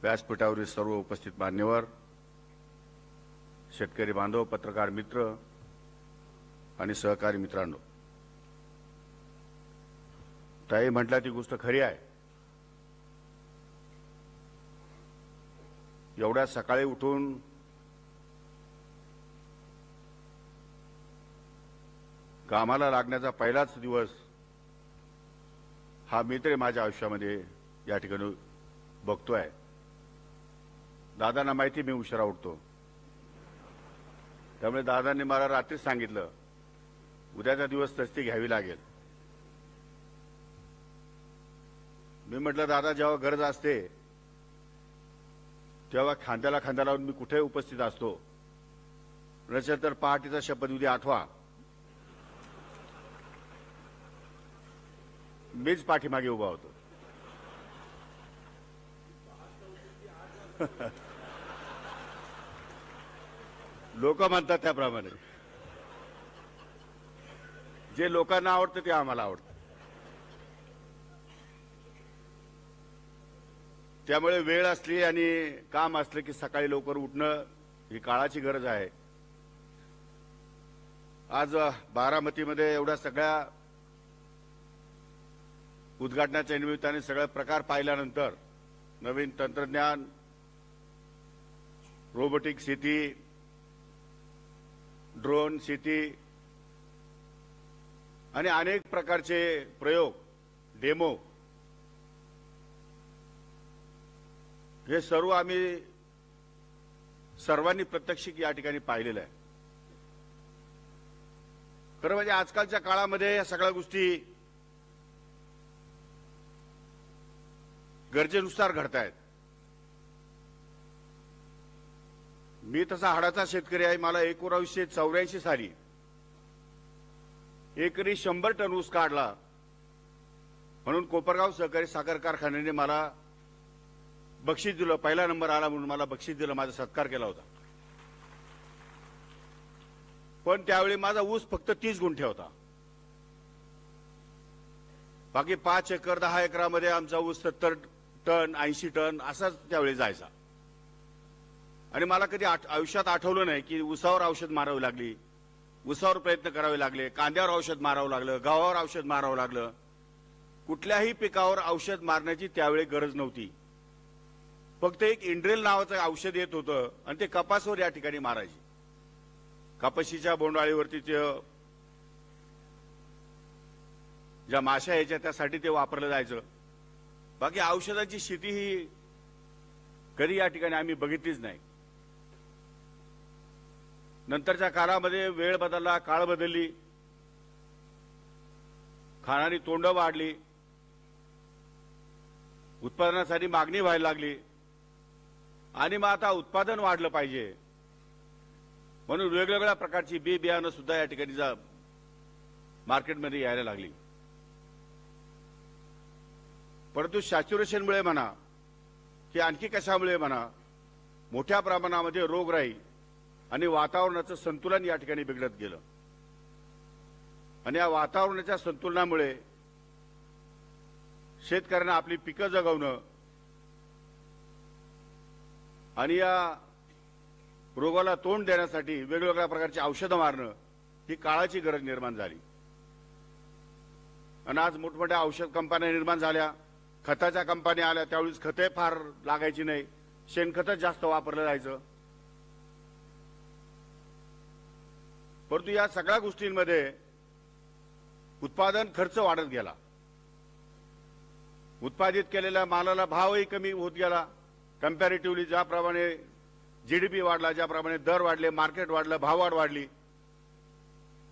व्यासपीठावरील सर्व उपस्थित मान्यवर, शेतकरी बांधव, पत्रकार मित्र आणि सहकारी मित्रांनो, ताई म्हटलं ती गोष्ट खरी आहे. एवढ्या सकाळी उठून कामाला लागण्याचा पहिलाच दिवस हा मी तरी माझ्या आयुष्यामध्ये या ठिकाणी बघतोय. दादांना माहिती मी उशिरा उठतो, त्यामुळे दादांनी मला रात्रीच सांगितलं उद्याचा दिवस तस्ती घ्यावी लागेल. मी म्हटलं दादा, जेव्हा गरज असते तेव्हा खांद्याला खांदा लावून मी कुठे उपस्थित असतो, नसेल तर पहाटेचा शपथविधी आठवा, मीच पाठीमागे उभा होतो. लोक म्हणतात त्याप्रमाणे, जे लोकांना आवडतं ते आम्हाला आवडतं. त्यामुळे वेळ असली आणि काम असलं की सकाळी लवकर उठणं ही काळाची गरज आहे. आज बारामतीमध्ये एवढ्या सगळ्या उद्घाटनाच्या निमित्ताने सगळे प्रकार पाहिल्यानंतर नवीन तंत्रज्ञान, रोबोटिक शेती, ड्रोन शेती आणि अनेक प्रकारचे प्रयोग, डेमो, हे सर्व आम्ही सर्वांनी प्रत्यक्ष या ठिकाणी पाहिलेलं आहे. खरं म्हणजे आजकालच्या काळामध्ये या सगळ्या गोष्टी गरजेनुसार घडतायत. मी तसा हाडाचा शेतकरी आहे. मला 1984 साली एकरी 100 टन ऊस काढला म्हणून कोपरगाव सहकारी साखर कारखान्याने मला बक्षीस दिलं. पहिला नंबर आला म्हणून मला बक्षीस दिलं, माझा सत्कार केला होता. पण त्यावेळी माझा ऊस फक्त 30 गुंठे होता. बाकी 5 एकर 10 एकरामध्ये आमचा ऊस 70 टन 80 टन असाच त्यावेळी जायचा. आणि मला कधी आयुष्यात आठवलं नाही की ऊसावर औषध मारावी लागली, ऊसावर प्रयत्न करावे लागले, कांद्यावर औषध मारावं लागलं, गव्हावर औषध मारावं लागलं. कुठल्याही पिकावर औषध मारण्याची त्यावेळी गरज नव्हती. फक्त एक इंड्रेल नावाचं औषध येत होतं आणि ते कपासवर या ठिकाणी मारायचे. कपाशीच्या बोंडआळीवरती ज्या माशा यायच्या त्यासाठी ते वापरलं जायचं. बाकी औषधाची शेती ही कधी या ठिकाणी आम्ही बघितलीच नाही. नंतरच्या काळामध्ये वेळ बदलला, काळ बदलली, खाणारी तोंड वाढली, उत्पादनासाठी मागणी व्हायला लागली आणि मग आता उत्पादन वाढलं पाहिजे म्हणून वेगवेगळ्या प्रकारची बी बियाणं सुद्धा या ठिकाणी मार्केटमध्ये यायला लागली. परंतु सॅच्युरेशनमुळे म्हणा की आणखी कशामुळे म्हणा, मोठ्या प्रमाणामध्ये रोगराई आणि वातावरणाचं संतुलन या ठिकाणी बिघडत गेलं. आणि या वातावरणाच्या संतुलनामुळे शेतकऱ्यांना आपली पिकं जगवणं आणि या रोगाला तोंड देण्यासाठी वेगवेगळ्या प्रकारची औषधं मारणं ही काळाची गरज निर्माण झाली. आणि आज मोठमोठ्या औषध कंपन्या निर्माण झाल्या, खताच्या कंपन्या आल्या. त्यावेळेस खते फार लागायची नाही, शेणखतच जास्त वापरलं जायचं. परंतु या सगळ्या गोष्टींमध्ये उत्पादन खर्च वाढत गेला. उत्पादित केलेल्या मालाला भावही कमी होत गेला. कंपॅरेटिव्हली ज्याप्रमाणे जीडीपी वाढला, ज्याप्रमाणे दर वाढले, मार्केट वाढलं, भाववाढ वाढली,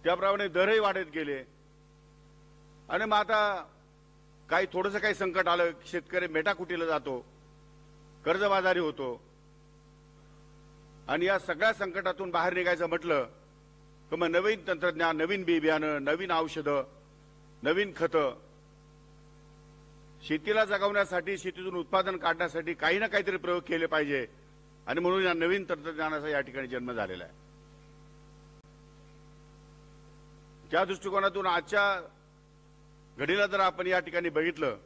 त्याप्रमाणे दरही वाढत गेले. आणि मग आता थोडंसं काही संकट आलं, शेतकरी मेटाकुटीला जातो, कर्जबाजारी होतो. आणि या सगळ्या संकटातून बाहेर निघायचं म्हटलं तर मग नवीन तंत्रज्ञान, नवीन बी बियाणं, नवीन औषधं, नवीन खतं, शेतीला जगवण्यासाठी, शेतीतून उत्पादन काढण्यासाठी काही ना काहीतरी प्रयोग केले पाहिजे. आणि म्हणून या नवीन तंत्रज्ञानाचा या ठिकाणी जन्म झालेला आहे. त्या दृष्टिकोनातून आजच्या घडीला जर आपण या ठिकाणी बघितलं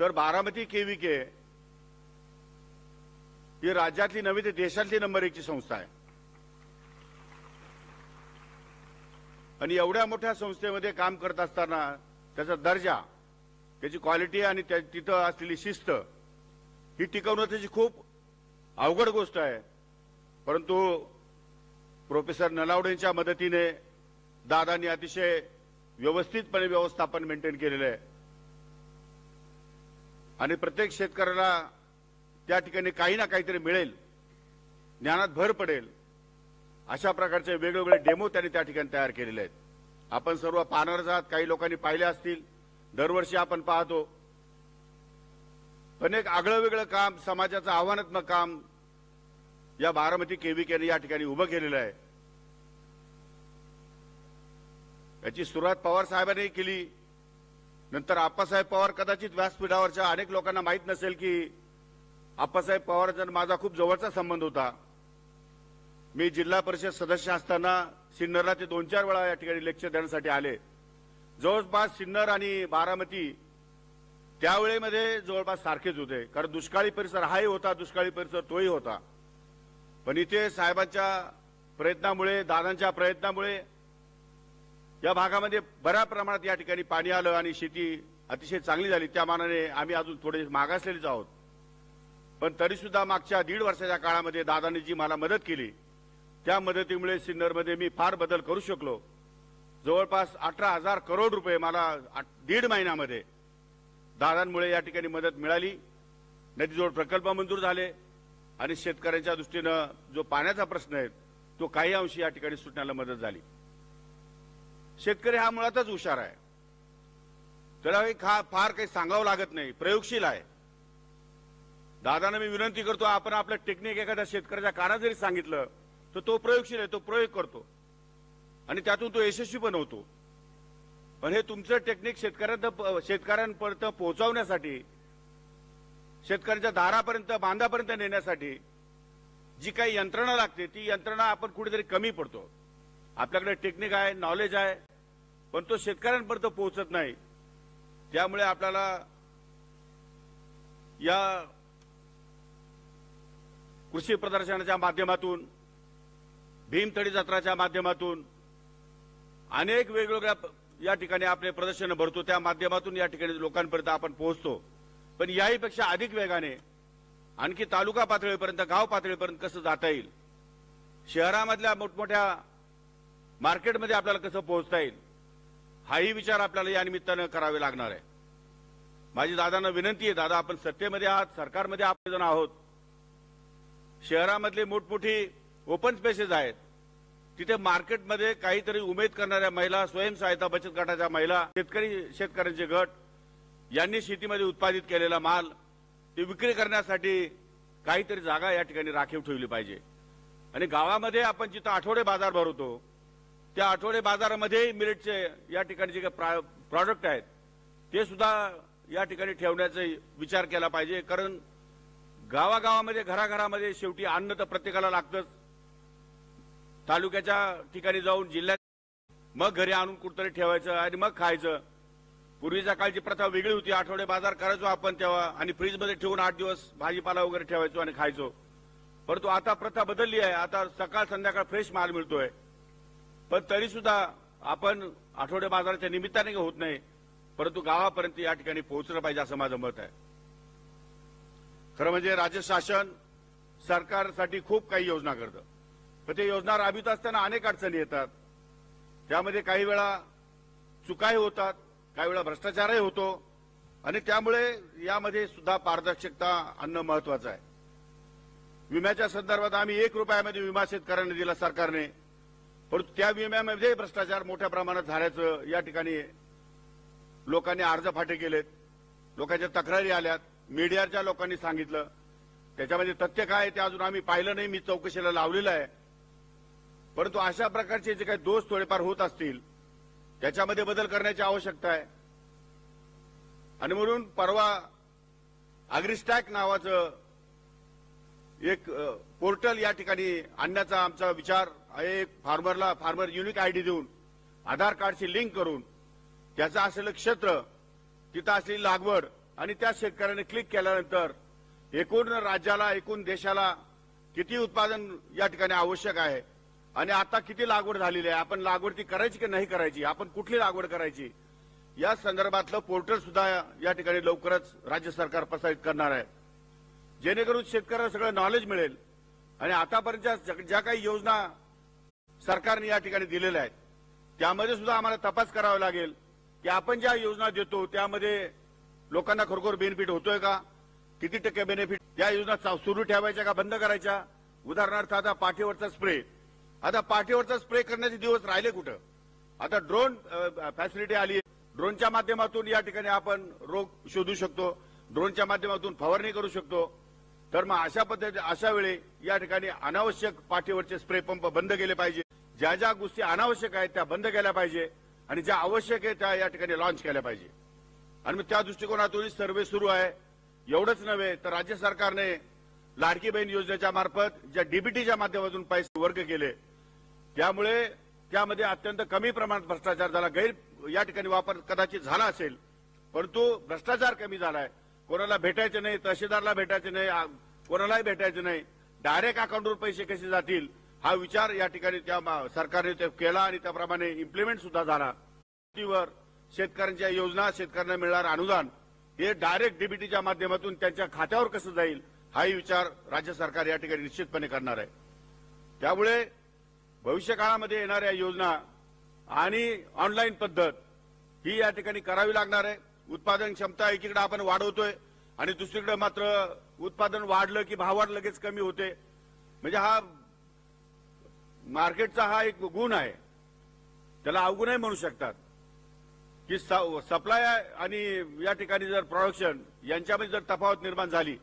तर बारामती केव्हीके ही राज्यातली नव्हे तर देशातली नंबर 1ची संस्था आहे आणि एवढ्या मोठ्या संस्थेमध्ये काम करत असताना त्याचा दर्जा, त्याची क्वालिटी आणि तिथं असलेली शिस्त ही टिकवणं त्याची खूप अवघड गोष्ट आहे. परंतु प्रोफेसर नलावडेंच्या मदतीने दादांनी अतिशय व्यवस्थितपणे व्यवस्थापन मेंटेन केलेलं आहे आणि प्रत्येक शेतकऱ्याला त्या ठिकाणी काही ना काहीतरी मिळेल, ज्ञानात भर पडेल अशा प्रकारचे वेगवेगळे डेमो त्यांनी त्या ठिकाणी तयार केलेले आहेत. आपण सर्व पाहणारच आहात, काही लोकांनी पाहिले असतील, दरवर्षी आपण पाहतो. पण एक आगळं वेगळं काम, समाजाचं आव्हानात्मक काम या बारामती केव्हीकेने या ठिकाणी उभं केलेलं आहे. याची सुरुवात पवार साहेबांनी केली. नंतर आप्पासाहेब पवार, कदाचित व्यासपीठावरच्या अनेक लोकांना माहीत नसेल की आप्पासाहेब पवारांचा माझा खूप जवळचा संबंध होता. मी जिल्हा परिषद सदस्य असताना सिन्नरला ते 2-4 वेळा या ठिकाणी लेक्चर देण्यासाठी आले. जवळपास सिन्नर आणि बारामती त्यावेळेमध्ये जवळपास सारखेच होते, कारण दुष्काळी परिसर हाही होता, दुष्काळी परिसर तोही होता. पण इथे साहेबांच्या प्रयत्नामुळे, दादांच्या प्रयत्नामुळे या भागामध्ये बऱ्या प्रमाणात या ठिकाणी पाणी आलं आणि शेती अतिशय चांगली झाली. त्या मानाने आम्ही अजून थोडे मागासलेलेच आहोत. पण तरी सुद्धा मागच्या 1.5 वर्षाच्या काळामध्ये दादांनी जी मला मदत केली, त्या मदतीमुळे सिन्नरमध्ये मी फार बदल करू शकलो. जवळपास 18,000 करोड रुपये मला 1.5 महिन्यामध्ये दादांमुळे या ठिकाणी मदत मिळाली. नदीजोड प्रकल्प मंजूर झाले आणि शेतकऱ्यांच्या दृष्टीनं जो पाण्याचा प्रश्न आहे तो काही अंशी या ठिकाणी सुटण्याला मदत झाली. शेतकरी हा मुळातच हुशार आहे, त्याला फार काही सांगावं लागत नाही, प्रयोगशील आहे. दादांना मी विनंती करतो, आपण आपलं टेक्निक एखाद्या शेतकऱ्याच्या कानात जरी सांगितलं तर तो प्रयोगशील आहे, तो प्रयोग करतो आणि त्यातून तो यशस्वी पण होतो. पण हे तुमचं टेक्निक शेतकऱ्यांपर्यंत पोहोचवण्यासाठी, शेतकऱ्यांच्या दारापर्यंत, बांधापर्यंत नेण्यासाठी जी काही यंत्रणा लागते ती यंत्रणा आपण कुठेतरी कमी पडतो. आपल्याकडे टेक्निक आहे, नॉलेज आहे, पण तो शेतकऱ्यांपर्यंत पोहोचत नाही. त्यामुळे आपल्याला या कृषी प्रदर्शनाच्या माध्यमातून, भीमथडी जत्राच्या माध्यमातून अनेक वेगवेगळ्या या ठिकाणी आपले प्रदर्शन भरतो, त्या माध्यमातून या ठिकाणी लोकांपर्यंत आपण पोहोचतो. पण याहीपेक्षा अधिक वेगाने आणखी तालुका पातळीपर्यंत, गाव पातळीपर्यंत कसं जाता येईल, शहरामधल्या मोठमोठ्या मार्केटमध्ये आपल्याला कसं पोहोचता येईल, हाही विचार आपल्याला या निमित्तानं करावे लागणार आहे. माझी दादांना विनंती आहे, दादा आपण सत्तेमध्ये आहात, सरकारमध्ये आपण जण आहोत. शहरामधले मोठमोठी ओपन स्पेसेस आहेत, तिथे मार्केटमध्ये काहीतरी उमेद करणाऱ्या महिला, स्वयंसहायता बचत गटाच्या महिला, शेतकऱ्यांचे गट यांनी शेतीमध्ये उत्पादित केलेला माल ते विक्री करण्यासाठी काहीतरी जागा या ठिकाणी राखीव ठेवली पाहिजे. आणि गावामध्ये आपण जिथं आठवडे बाजार भरवतो त्या आठवडे बाजारामध्ये मिलेटचे या ठिकाणी जे काही प्रॉडक्ट आहेत ते सुद्धा या ठिकाणी ठेवण्याचा विचार केला पाहिजे. कारण गावागावामध्ये, घराघरामध्ये शेवटी अन्न तर प्रत्येकाला लागतंच. तालुक्याच्या ठिकाणी जाऊन, जिल्ह्यात मग घरी आणून कुठतरी ठेवायचं आणि मग खायचं. पूर्वीच्या काळची प्रथा वेगळी होती, आठवडे बाजार करायचो आपण तेव्हा आणि फ्रीजमध्ये ठेवून 8 दिवस भाजीपाला वगैरे ठेवायचो आणि खायचो. परंतु आता प्रथा बदलली आहे, आता सकाळ संध्याकाळ फ्रेश माल मिळतोय. पण तरी सुद्धा आपण आठवडे बाजाराच्या निमित्ताने होत नाही, परंतु गावापर्यंत या ठिकाणी पोहोचलं पाहिजे असं माझं मत आहे. खरं म्हणजे राज्य शासन सरकारसाठी खूप काही योजना करतं, पण ते योजना राबवित असताना अनेक अडचणी येतात. त्यामध्ये काही वेळा चुकाही होतात, काही वेळा भ्रष्टाचारही होतो आणि त्यामुळे यामध्ये सुद्धा पारदर्शकता आणणं महत्वाचं आहे. विम्याच्या संदर्भात आम्ही 1 रुपयामध्ये विमा शेतकऱ्यांना दिला सरकारने, परंतु त्या विम्यामध्ये भ्रष्टाचार मोठ्या प्रमाणात झाल्याचं या ठिकाणी लोकांनी अर्ज फाटे केलेत, लोकांच्या तक्रारी आल्यात, मीडियाच्या लोकांनी सांगितलं. त्याच्यामध्ये तथ्य काय ते अजून आम्ही पाहिलं नाही, मी चौकशीला लावलेलं आहे. परंतु अशा प्रकारचे जे काही दोष थोडेफार होत असतील त्याच्यामध्ये बदल करण्याची आवश्यकता आहे. आणि म्हणून परवा अग्रिस्टॅक नावाचं एक पोर्टल या ठिकाणी आणण्याचा आमचा विचार आहे. फार्मर युनिक आयडी देऊन, आधार कार्डशी लिंक करून, त्याचं असलेलं क्षेत्र, तिथं असलेली लागवड आणि त्या शेतकऱ्याने क्लिक केल्यानंतर एकूण राज्याला एकूण देशाला किती उत्पादन या ठिकाणी आवश्यक आहे आणि आता किती लागवड झालेली आहे, आपण लागवड ती करायची की नाही करायची, आपण कुठली लागवड करायची, या संदर्भातलं पोर्टल सुद्धा या ठिकाणी लवकरच राज्य सरकार प्रसारित करणार आहे, जेणेकरून शेतकऱ्याला सगळं नॉलेज मिळेल आणि आतापर्यंत ज्या काही योजना सरकारने या ठिकाणी दिलेल्या आहेत त्यामध्ये सुद्धा आम्हाला तपास करावा लागेल की आपण ज्या योजना देतो त्यामध्ये लोकांना खरोखर बेनिफिट होतोय का, किती टक्के बेनिफिट, त्या योजना सुरू ठेवायच्या का बंद करायच्या. उदाहरणार्थ आता पाठीवरचा स्प्रे, आता पाठीवरचा स्प्रे करण्याचे दिवस राहिले कुठं, आता ड्रोन फॅसिलिटी आली, ड्रोनच्या माध्यमातून या ठिकाणी आपण रोग शोधू शकतो, ड्रोनच्या माध्यमातून फवारणी करू शकतो. तर मग अशा पद्धती अशा वेळी या ठिकाणी अनावश्यक पाठीवरचे स्प्रे पंप बंद केले पाहिजे, ज्या ज्या गोष्टी अनावश्यक आहेत त्या बंद केल्या पाहिजे आणि ज्या आवश्यक आहे त्या या ठिकाणी लॉन्च केल्या पाहिजे. आणि मग त्या दृष्टिकोनातून सर्वे सुरू आहे. एवढंच नव्हे तर राज्य सरकारने लाडकी बहीण योजनेच्या मार्फत ज्या डीबीटीच्या माध्यमातून पैसे वर्ग केले त्यामुळे त्यामध्ये अत्यंत कमी प्रमाणात भ्रष्टाचार झाला. गैर या ठिकाणी वापर कदाचित झाला असेल परंतु भ्रष्टाचार कमी झालाय. कोणाला भेटायचं नाही, तहसीलदारला भेटायचं नाही, कोणालाही भेटायचं नाही, डायरेक्ट अकाउंटवर पैसे कसे जातील हा विचार या ठिकाणी त्या सरकारने ते केला आणि त्याप्रमाणे इम्प्लिमेंट सुद्धा झाला. शेतकऱ्यांच्या योजना, शेतकऱ्यांना मिळणारं अनुदान हे डायरेक्ट डीबीटीच्या माध्यमातून त्यांच्या खात्यावर कसं जाईल हाही विचार राज्य सरकार या ठिकाणी निश्चितपणे करणार आहे. त्यामुळे भविष्य काळामध्ये येणाऱ्या योजना आणि ऑनलाईन पद्धत ही या ठिकाणी करावी लागणार आहे. उत्पादन क्षमता एकीकडे आपण वाढवतोय आणि दुसरीकडे मात्र उत्पादन वाढलं की भाव लगेच कमी होते. म्हणजे हा मार्केटचा हा एक गुण आहे, त्याला अवगुणही म्हणू शकतात की सप्लाय आणि या ठिकाणी जर प्रोडक्शन यांच्यामध्ये जर तफावत निर्माण झाली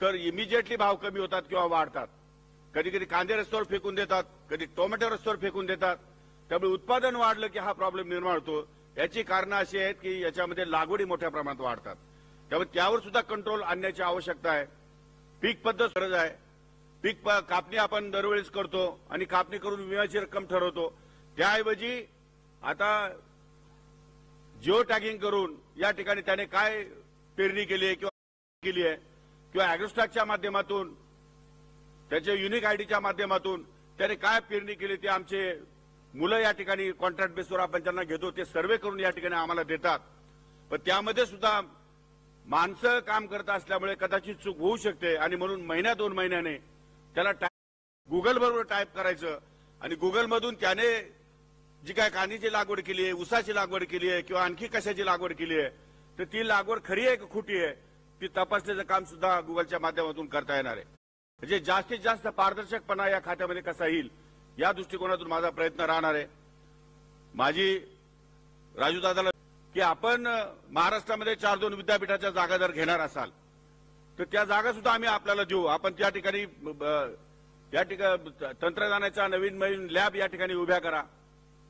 तर इमिजिएटली भाव कमी होतात किंवा वाढतात. कधी कधी कांदे रस्त्यावर फेकून देतात, कधी टोमॅटो रस्त्यावर फेकून देतात. त्यामुळे उत्पादन वाढलं की हा प्रॉब्लेम निर्माण होतो. याची कारणं अशी आहेत की याच्यामध्ये लागवडी मोठ्या प्रमाणात वाढतात. त्यामुळे त्यावर सुद्धा कंट्रोल आणण्याची आवश्यकता आहे. पीक पद्धत गरज आहे. पीक कापणी आपण दरवेळेस करतो आणि कापणी करून विम्याची रक्कम ठरवतो, त्याऐवजी आता जिओ टॅगिंग करून या ठिकाणी त्याने काय पेरणी केली आहे किंवा अॅग्रोस्टॅकच्या माध्यमातून त्याच्या युनिक आयडीच्या माध्यमातून त्याने काय पेरणी केली ते आमचे मुलं या ठिकाणी कॉन्ट्रॅक्ट बेसवर आपण त्यांना घेतो, ते सर्वे करून या ठिकाणी आम्हाला देतात. पण त्यामध्ये सुद्धा माणसं काम करत असल्यामुळे कदाचित चूक होऊ शकते आणि म्हणून महिन्या 2 महिन्याने त्याला गुगल बरोबर टाईप करायचं आणि गुगलमधून त्याने जी काय कांद्याची लागवड केली आहे, ऊसाची लागवड केली आहे किंवा आणखी कशाची लागवड केली आहे तर ती लागवड खरी आहे की खोटी आहे ती तपासण्याचं काम सुद्धा गुगलच्या माध्यमातून करता येणार आहे. म्हणजे जास्तीत जास्त पारदर्शकपणा या खात्यामध्ये कसा येईल या दृष्टिकोनातून माझा प्रयत्न राहणार आहे. माझी राजूदादाला की आपण महाराष्ट्रामध्ये 4-2 विद्यापीठाच्या जागा जर घेणार असाल तर त्या जागा सुद्धा आम्ही आपल्याला देऊ. आपण त्या ठिकाणी तंत्रज्ञानाचा नवीन लॅब या ठिकाणी उभ्या करा.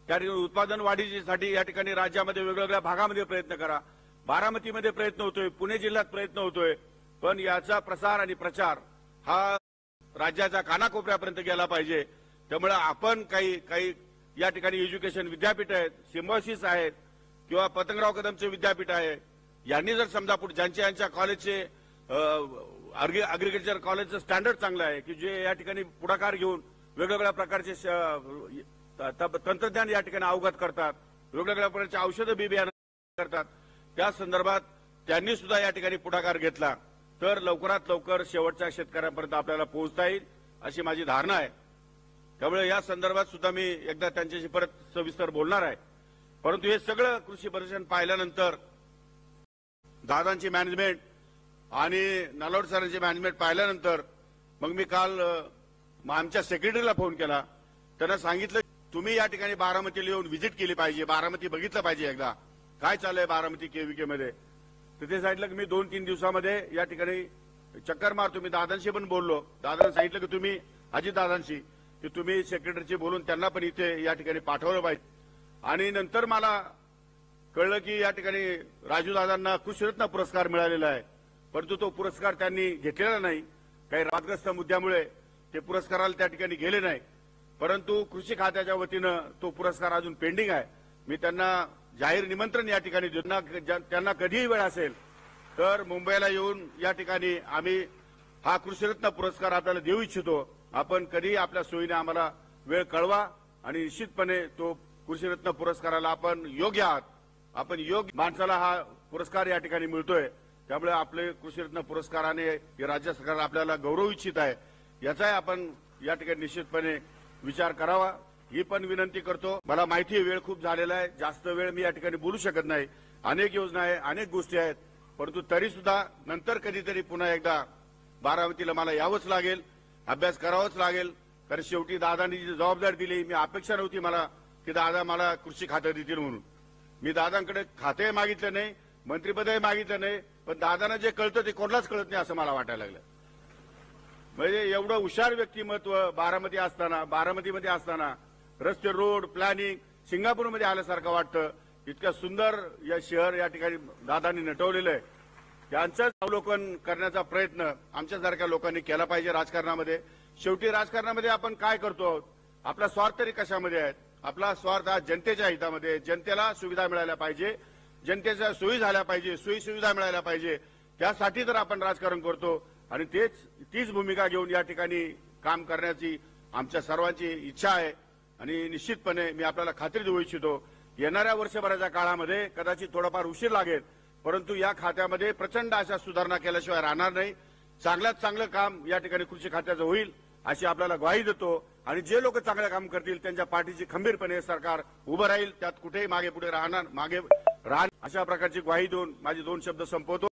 त्या ठिकाणी उत्पादन वाढीसाठी या ठिकाणी राज्यामध्ये वेगवेगळ्या भागामध्ये प्रयत्न करा. बारामतीमध्ये प्रयत्न होतोय, पुणे जिल्ह्यात प्रयत्न होतोय, पण याचा प्रसार आणि प्रचार हा राज्याच्या कानाकोपऱ्यापर्यंत गेला पाहिजे. त्यामुळे आपण काही या ठिकाणी एज्युकेशन विद्यापीठ आहेत, सिम्बॉसिस आहेत किंवा पतंगराव कदमचे विद्यापीठ आहे, यांनी जर समजा यांच्या कॉलेजचे अग्रिकल्चर कॉलेजचं स्टँडर्ड चांगलं आहे की जे या ठिकाणी पुढाकार घेऊन वेगवेगळ्या प्रकारचे तंत्रज्ञान या ठिकाणी अवगत करतात, वेगवेगळ्या प्रकारचे औषधं बियाणं करतात, त्या संदर्भात त्यांनी सुद्धा या ठिकाणी पुढाकार घेतला तर लवकरात लवकर शेवटच्या शेतकऱ्यांपर्यंत आपल्याला पोहोचता येईल अशी माझी धारणा आहे. त्यामुळे या संदर्भात सुद्धा मी एकदा त्यांच्याशी परत सविस्तर बोलणार आहे. परंतु हे सगळं कृषी प्रदर्शन पाहिल्यानंतर दादांची मॅनेजमेंट आणि नलावडे सरांची मॅनेजमेंट पाहिल्यानंतर मग मी काल आमच्या सेक्रेटरीला फोन केला. त्यांना सांगितलं तुम्ही या ठिकाणी बारामतीला येऊन व्हिजिट केली पाहिजे, बारामती बघितलं पाहिजे, एकदा काय चाललंय बारामती केव्हीके मध्ये. तर ते सांगितलं की मी 2-3 दिवसामध्ये या ठिकाणी चक्कर मारतो. मी दादांशी पण बोललो. दादांना सांगितलं की तुम्ही अजितदादांशी की तुम्ही सेक्रेटरीशी बोलून त्यांना पण इथे या ठिकाणी पाठवलं पाहिजे. आणि नंतर मला कळलं की या ठिकाणी राजूदादांना कृषीरत्न पुरस्कार मिळालेला आहे, परंतु तो पुरस्कार त्यांनी घेतलेला नाही. काही वादग्रस्त मुद्द्यामुळे ते पुरस्काराला त्या ठिकाणी गेले नाही. परंतु कृषी खात्याच्या वतीनं तो पुरस्कार अजून पेंडिंग आहे. मी त्यांना जाहीर निमंत्रण या ठिकाणी देतो. त्यांना कधीही वेळ असेल तर मुंबईला येऊन या ठिकाणी आम्ही हा कृषीरत्न पुरस्कार आपल्याला देऊ इच्छितो. आपण कधी आपल्या सोयीने आम्हाला वेळ कळवा आणि निश्चितपणे तो कृषीरत्न पुरस्काराला आपण योग्य आहात. आपण योग्य माणसाला हा पुरस्कार या ठिकाणी मिळतोय. त्यामुळे आपले कृषीरत्न पुरस्काराने हे राज्य सरकार आपल्याला गौरव इच्छित आहे. याचाही आपण या ठिकाणी निश्चितपणे विचार करावा ही पण विनंती करतो. मला माहिती आहे वेळ खूप झालेला आहे. जास्त वेळ मी या ठिकाणी बोलू शकत नाही. अनेक योजना आहे, अनेक गोष्टी आहेत. परंतु तरी सुद्धा नंतर कधीतरी पुन्हा एकदा बारामतीला मला यावंच लागेल, अभ्यास करावाच लागेल. कारण शेवटी दादांनी जी जबाबदारी दिली, मी अपेक्षा नव्हती मला की दादा मला कृषी खातं देतील म्हणून. मी दादांकडे खाते मागितलं नाही, मंत्रिपदही मागितलं नाही, पण दादांना जे कळतं ते कोणालाच कळत नाही असं मला वाटायला लागलं. म्हणजे एवढं हुशार व्यक्तिमत्व बारामतीमध्ये असताना रस्ते, रोड, प्लॅनिंग सिंगापूरमध्ये आल्यासारखं वाटतं. इतकं सुंदर या शहर या ठिकाणी दादांनी नटवलेलं आहे. त्यांचंच अवलोकन करण्याचा प्रयत्न आमच्यासारख्या लोकांनी केला पाहिजे राजकारणामध्ये. शेवटी राजकारणामध्ये आपण काय करतो? आपला स्वार्थ तरी कशामध्ये आहे? आपला स्वार्थ हा जनतेच्या हितामध्ये, जनतेला सुविधा मिळायला पाहिजे, जनतेच्या सोयी झाल्या पाहिजे, सोयी सुविधा मिळायला पाहिजे. त्यासाठी तर आपण राजकारण करतो आणि तीच भूमिका घेऊन या ठिकाणी काम करण्याची आमच्या सर्वांची इच्छा आहे. आणि निश्चितपणे मी आपल्याला खात्री देऊ इच्छितो येणाऱ्या वर्षभराच्या काळामध्ये कदाचित थोडाफार उशीर लागेल, परंतु या खात्यामध्ये प्रचंड अशा सुधारणा केल्याशिवाय राहणार नाही. चांगल्यात चांगलं काम या ठिकाणी कृषी खात्याचं होईल अशी आपल्याला ग्वाही देतो. आणि जे लोक चांगलं काम करतील त्यांच्या पाठीशी खंबीरपणे सरकार उभं राहील. त्यात कुठेही मागे पुढे राहणार अशा प्रकारची ग्वाही देऊन माझे 2 शब्द संपवतो.